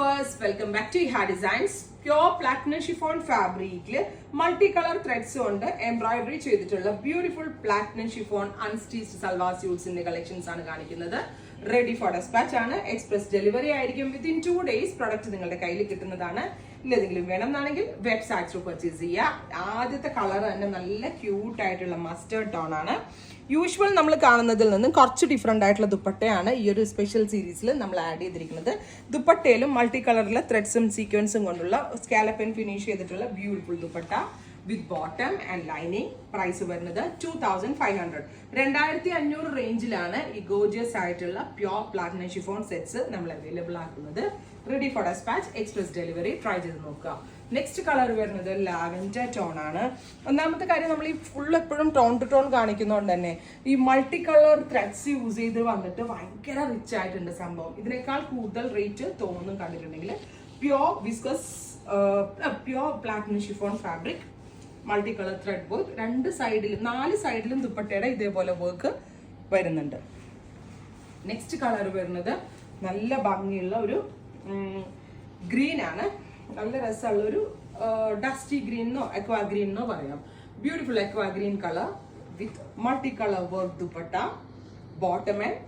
viewers, welcome back to Iha Designs. Pure platinum chiffon fabric multicolor threads ഉണ്ട് embroidery ചെയ്തിട്ടുള്ള beautiful platinum chiffon unstitched salwar suits ന്റെ collections ആണ് കാണിക്കുന്നത്. Ready for dispatch ആണ്. Express delivery ആയിരിക്കും. Within 2 days product നിങ്ങളുടെ കയ്യിൽ കിട്ടുന്നതാണ്. ഇല്ലെങ്കിലും വേണമെന്നാണെങ്കിൽ വെബ്സൈറ്റ് ത്രൂ പർച്ചേസ് ചെയ്യുക. ആദ്യത്തെ കളർ തന്നെ നല്ല ക്യൂട്ട് ആയിട്ടുള്ള മസ്റ്റേർഡ് ടോൺ ആണ്. യൂഷ്വൽ നമ്മൾ കാണുന്നതിൽ നിന്നും കുറച്ച് ഡിഫറെൻ്റ് ആയിട്ടുള്ള ദുപ്പട്ടയാണ് ഈ ഒരു സ്പെഷ്യൽ സീരീസിൽ നമ്മൾ ആഡ് ചെയ്തിരിക്കുന്നത്. ദുപ്പട്ടയിലും മൾട്ടി കളറിലെ ത്രെഡ്സും സീക്വൻസും കൊണ്ടുള്ള സ്കാലപ്പൻ ഫിനിഷ് ചെയ്തിട്ടുള്ള beautiful dupatta with bottom and lining. Price വരുന്നത് 2500. 2500 റേഞ്ചിലാണ് ഈ ഗോർജിയസ് ആയിട്ടുള്ള പ്യോർ പ്ലാറ്റിനം ഷിഫോൺ സെറ്റ്സ് നമ്മൾ അവൈലബിൾ ആക്കുന്നത്. Ready for despatch, express delivery. Try ചെയ്ത് നോക്കുക. നെക്സ്റ്റ് കളർ വരുന്നത് ലാവൻഡർ ടോൺ ആണ്. ഒന്നാമത്തെ കാര്യം, നമ്മൾ ഈ ഫുൾ എപ്പോഴും ടോൺ ടു ടോൺ കാണിക്കുന്നതുകൊണ്ട് തന്നെ ഈ മൾട്ടി കളർ ത്രെഡ്സ് യൂസ് ചെയ്ത് വന്നിട്ട് ഭയങ്കര റിച്ച് ആയിട്ടുണ്ട് സംഭവം. ഇതിനേക്കാൾ കൂടുതൽ റേറ്റ് തോന്നും കണ്ടിട്ടുണ്ടെങ്കിൽ. Pure viscous pure platinum chiffon fabric, multi colour thread work. 4 സൈഡിലും ദുപ്പട്ടയുടെ ഇതേപോലെ വർക്ക് വരുന്നുണ്ട്. നെക്സ്റ്റ് കളർ വരുന്നത് നല്ല ഭംഗിയുള്ള ഒരു ഗ്രീൻ ആണ്. നല്ല രസമുള്ള ഒരു ഡസ്റ്റി ഗ്രീനോ അക്വാ ഗ്രീനോ പറയാം. Beautiful aqua green colour with multi colour work dupatta, bottom and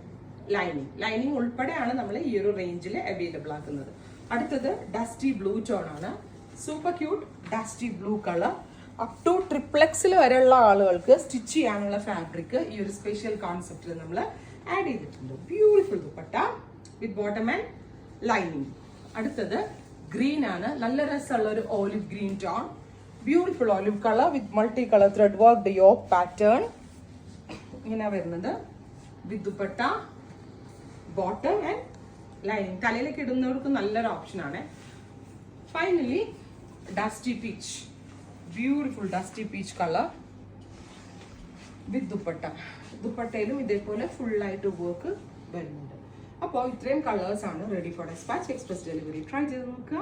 lining ഉൾപ്പെടെയാണ് നമ്മൾ ഈ ഒരു റേഞ്ചിൽ അവൈലബിൾ ആക്കുന്നത്. അടുത്തത് ഡസ്റ്റി ബ്ലൂ ടോൺ ആണ്. Super cute dusty blue colour. Up to ട്രിപ്ലെക്സിൽ വരെയുള്ള ആളുകൾക്ക് സ്റ്റിച്ച് ചെയ്യാനുള്ള ഫാബ്രിക് ഈ ഒരു സ്പെഷ്യൽ കോൺസെപ്റ്റിൽ നമ്മൾ ആഡ് ചെയ്തിട്ടുണ്ട്. Beautiful dupatta with bottom and lining. അടുത്തത് ഗ്രീൻ ആണ്. നല്ല രസമുള്ള ഒരു olive green tone. Beautiful olive colour with multi colour thread work the yoke pattern. ഇങ്ങനെ വരുന്നത് with dupatta, bottom and lining. തലയിലേക്ക് ഇടുന്നവർക്ക് നല്ലൊരു ഓപ്ഷനാണ്. Finally dusty peach, beautiful dusty peach colour with dupatta. ദുപ്പട്ടയിലും ഇതേപോലെ ഫുള്ളായിട്ട് വർക്ക് വരുന്നുണ്ട്. അപ്പോൾ ഇത്രയും കളേഴ്സ് ആണ് ready for despatch, express delivery. Try ചെയ്ത് നോക്കുക.